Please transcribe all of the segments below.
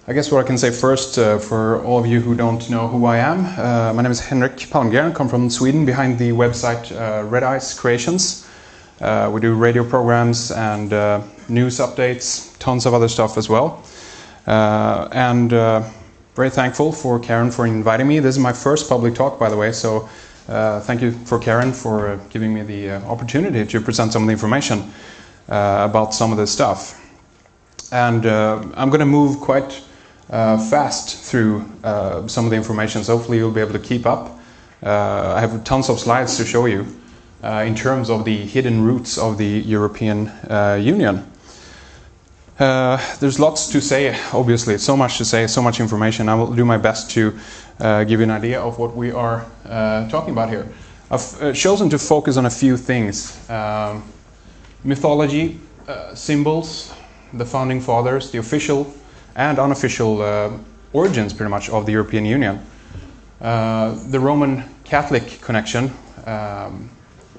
I guess what I can say first, for all of you who don't know who I am, my name is Henrik Palmgren, come from Sweden, behind the website Red Eyes Creations. We do radio programs and news updates, tons of other stuff as well. Very thankful for Karen for inviting me. This is my first public talk, by the way, so thank you for Karen for giving me the opportunity to present some of the information about some of this stuff. And I'm going to move quite fast through some of the information, so hopefully you'll be able to keep up. I have tons of slides to show you in terms of the hidden roots of the European Union. There's lots to say, obviously, so much to say, so much information. I will do my best to give you an idea of what we are talking about here. I've chosen to focus on a few things. Mythology, symbols, the founding fathers, the official and unofficial origins, pretty much, of the European Union. The Roman Catholic connection,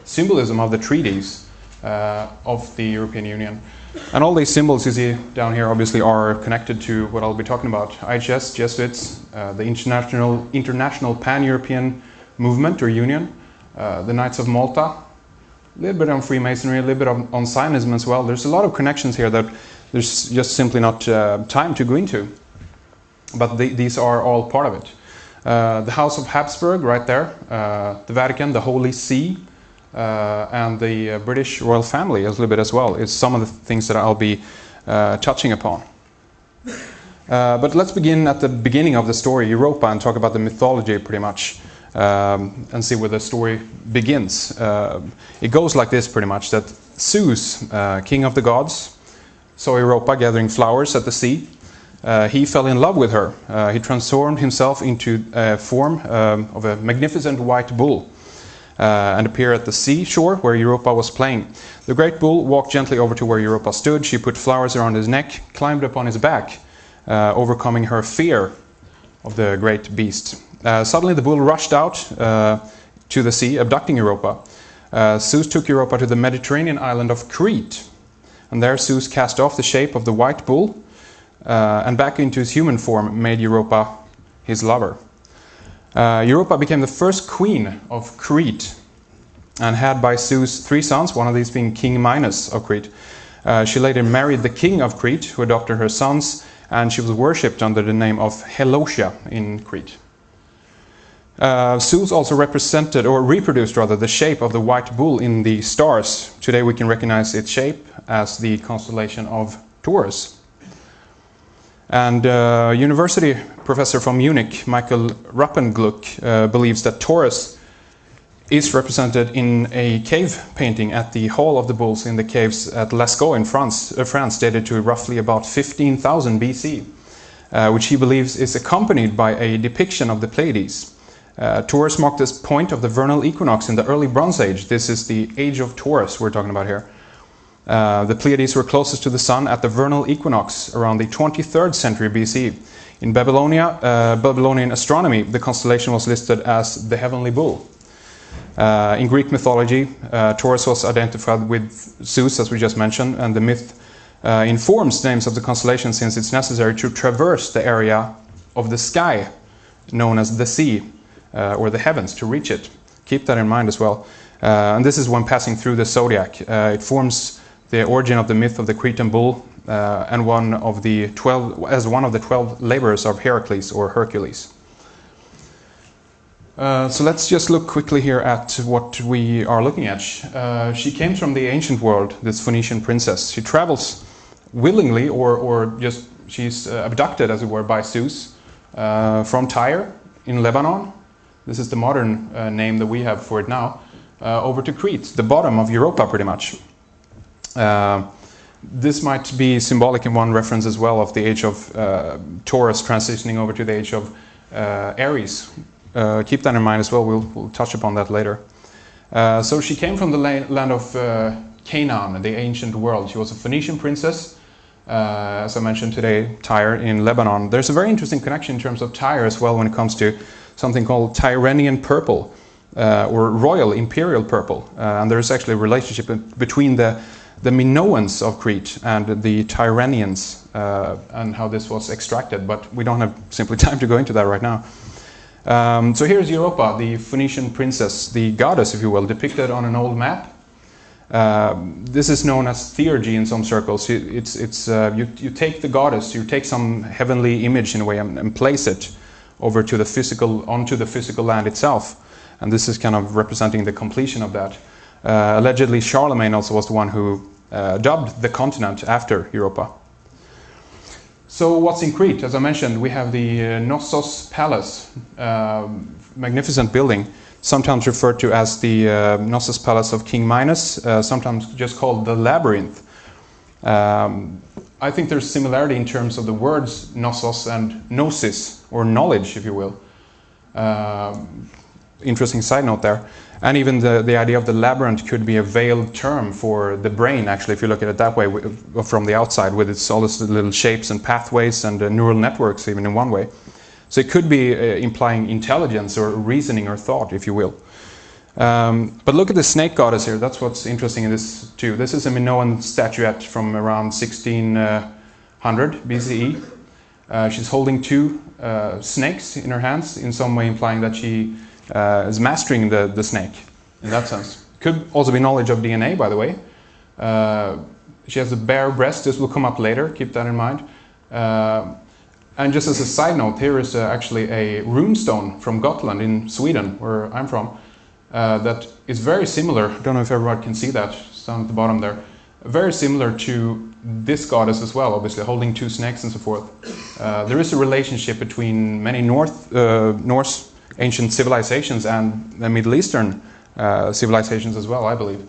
symbolism of the treaties of the European Union. And all these symbols you see down here obviously are connected to what I'll be talking about. IHS, Jesuits, the international pan-European movement or union, the Knights of Malta, a little bit on Freemasonry, a little bit on Zionism as well. There's a lot of connections here that there's just simply not time to go into. But these are all part of it. The House of Habsburg right there, the Vatican, the Holy See, and the British royal family a little bit as well is some of the things that I'll be touching upon. But let's begin at the beginning of the story, Europa, and talk about the mythology pretty much, and see where the story begins. It goes like this pretty much, that Zeus, king of the gods, saw Europa gathering flowers at the sea. He fell in love with her. He transformed himself into a form of a magnificent white bull and appeared at the seashore where Europa was playing. The great bull walked gently over to where Europa stood. She put flowers around his neck, climbed up on his back, overcoming her fear of the great beast. Suddenly the bull rushed out to the sea, abducting Europa. Zeus took Europa to the Mediterranean island of Crete. And there Zeus cast off the shape of the white bull and back into his human form made Europa his lover. Europa became the first queen of Crete and had by Zeus 3 sons, one of these being King Minos of Crete. She later married the king of Crete, who adopted her sons, and she was worshipped under the name of Helotia in Crete. Zeus also represented, or reproduced rather, the shape of the white bull in the stars. Today we can recognize its shape as the constellation of Taurus. And university professor from Munich, Michael Rappengluck, believes that Taurus is represented in a cave painting at the Hall of the Bulls in the caves at Lascaux in France, dated to roughly about 15,000 BC, which he believes is accompanied by a depiction of the Pleiades. Taurus marked this point of the vernal equinox in the early Bronze Age. This is the age of Taurus we're talking about here. The Pleiades were closest to the sun at the vernal equinox around the 23rd century BC. In Babylonian astronomy, the constellation was listed as the heavenly bull. In Greek mythology, Taurus was identified with Zeus, as we just mentioned, and the myth informs names of the constellation since it's necessary to traverse the area of the sky known as the sea or the heavens to reach it. Keep that in mind as well. And this is when passing through the zodiac. It forms the origin of the myth of the Cretan bull and one of the 12 laborers of Heracles or Hercules. So let's just look quickly here at what we are looking at. She came from the ancient world, this Phoenician princess. She travels willingly or just she's abducted, as it were, by Zeus from Tyre in Lebanon. This is the modern name that we have for it now. Over to Crete, the bottom of Europa pretty much. This might be symbolic in one reference as well of the age of Taurus transitioning over to the age of Aries. Keep that in mind as well, we'll touch upon that later. So she came from the land of Canaan, the ancient world. She was a Phoenician princess, as I mentioned today, Tyre in Lebanon. There's a very interesting connection in terms of Tyre as well when it comes to something called Tyrrhenian purple, or royal imperial purple. And there's actually a relationship between the the Minoans of Crete and the Tyrrhenians, and how this was extracted, but we don't have simply time to go into that right now. So here's Europa, the Phoenician princess, the goddess, if you will, depicted on an old map. This is known as theurgy in some circles. You take the goddess, you take some heavenly image in a way and place it over to the physical, onto the physical land itself. And this is kind of representing the completion of that. Allegedly, Charlemagne also was the one who dubbed the continent after Europa. So what's in Crete? As I mentioned, we have the Knossos Palace, magnificent building, sometimes referred to as the Knossos Palace of King Minos, sometimes just called the Labyrinth. I think there's similarity in terms of the words Knossos and Gnosis, or knowledge, if you will. Interesting side note there. And even the idea of the labyrinth could be a veiled term for the brain, actually, if you look at it that way, from the outside, with its all its little shapes and pathways and neural networks, even in one way. So it could be implying intelligence or reasoning or thought, if you will. But look at the snake goddess here. That's what's interesting in this too. This is a Minoan statuette from around 1600 BCE. She's holding two snakes in her hands, in some way implying that she is mastering the snake, in that sense. Could also be knowledge of DNA, by the way. She has a bare breast. This will come up later. Keep that in mind. And just as a side note, here is actually a runestone from Gotland in Sweden, where I'm from, that is very similar. I don't know if everyone can see that. It's down at the bottom there. Very similar to this goddess as well, obviously, holding two snakes and so forth. There is a relationship between many Norse ancient civilizations and the Middle Eastern civilizations as well, I believe.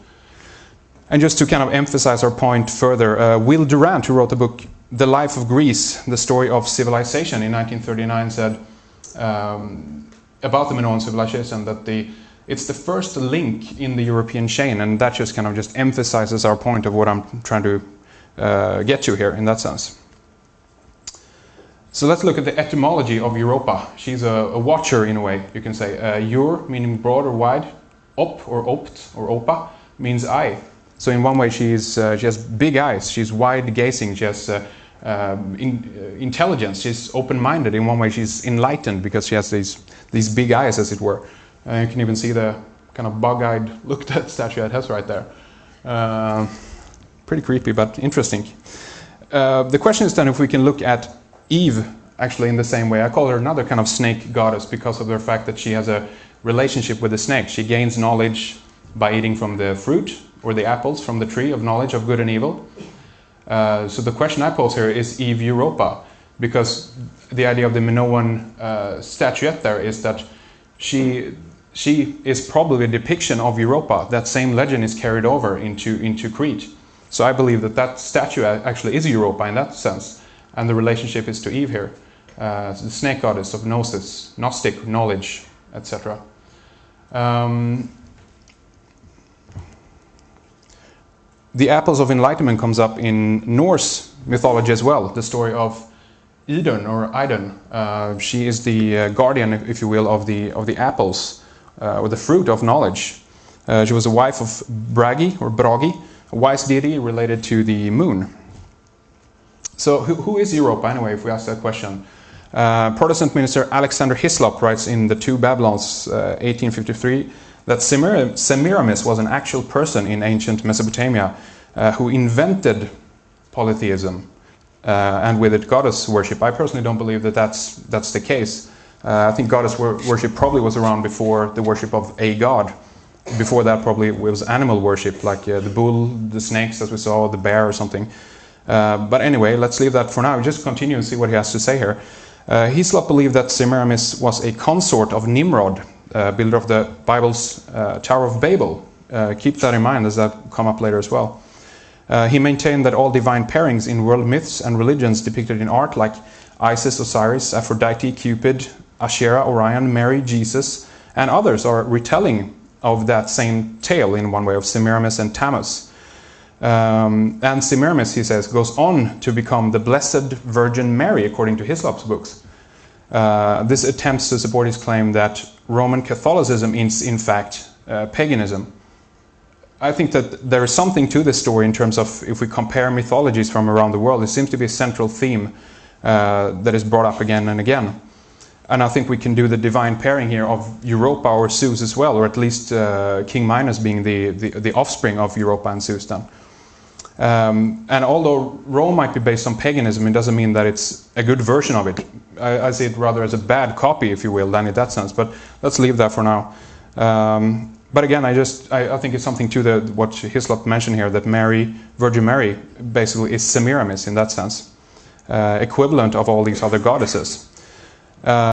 And just to kind of emphasize our point further, Will Durant, who wrote the book The Life of Greece, The Story of Civilization in 1939, said about the Minoan civilization that it's the first link in the European chain, and that just kind of just emphasizes our point of what I'm trying to get to here in that sense. So let's look at the etymology of Europa. She's a watcher in a way, you can say. Eur, meaning broad or wide. Op or opt or opa means eye. So in one way she has big eyes, she's wide gazing, she has intelligence, she's open-minded. In one way she's enlightened because she has these big eyes, as it were. You can even see the kind of bug-eyed look that statue has right there. Pretty creepy, but interesting. The question is then if we can look at Eve actually in the same way. I call her another kind of snake goddess because of the fact that she has a relationship with the snake. She gains knowledge by eating from the fruit or the apples from the tree of knowledge of good and evil. So the question I pose here is Eve Europa, because the idea of the Minoan statuette there is that she is probably a depiction of Europa. That same legend is carried over into Crete. So I believe that statue actually is Europa in that sense. And the relationship is to Eve here, the snake goddess of gnosis, Gnostic knowledge, etc. The apples of enlightenment comes up in Norse mythology as well. The story of Idun or Idun. She is the guardian, if you will, of the apples or the fruit of knowledge. She was a wife of Bragi or Bragi, a wise deity related to the moon. So who is Europa anyway, if we ask that question? Protestant minister Alexander Hislop writes in The Two Babylons, 1853, that Semiramis was an actual person in ancient Mesopotamia who invented polytheism and with it goddess worship. I personally don't believe that that's the case. I think goddess worship probably was around before the worship of a god. Before that probably it was animal worship, like the bull, the snakes as we saw, the bear or something. But anyway, let's leave that for now. Just continue and see what he has to say here. Hislop believed that Semiramis was a consort of Nimrod, builder of the Bible's Tower of Babel. Keep that in mind as that come up later as well. He maintained that all divine pairings in world myths and religions depicted in art, like Isis, Osiris, Aphrodite, Cupid, Asherah, Orion, Mary, Jesus, and others, are retelling of that same tale in one way of Semiramis and Tammuz. And Semiramis, he says, goes on to become the Blessed Virgin Mary, according to Hislop's books. This attempts to support his claim that Roman Catholicism is, in fact, paganism. I think that there is something to this story in terms of if we compare mythologies from around the world, it seems to be a central theme that is brought up again and again. And I think we can do the divine pairing here of Europa or Zeus as well, or at least King Minos being the offspring of Europa and Zeus then. And although Rome might be based on paganism, it doesn't mean that it's a good version of it. I see it rather as a bad copy, if you will, than in that sense. But let's leave that for now. But again, I think it's something to what Hislop mentioned here, that Mary, Virgin Mary, basically is Semiramis in that sense, equivalent of all these other goddesses.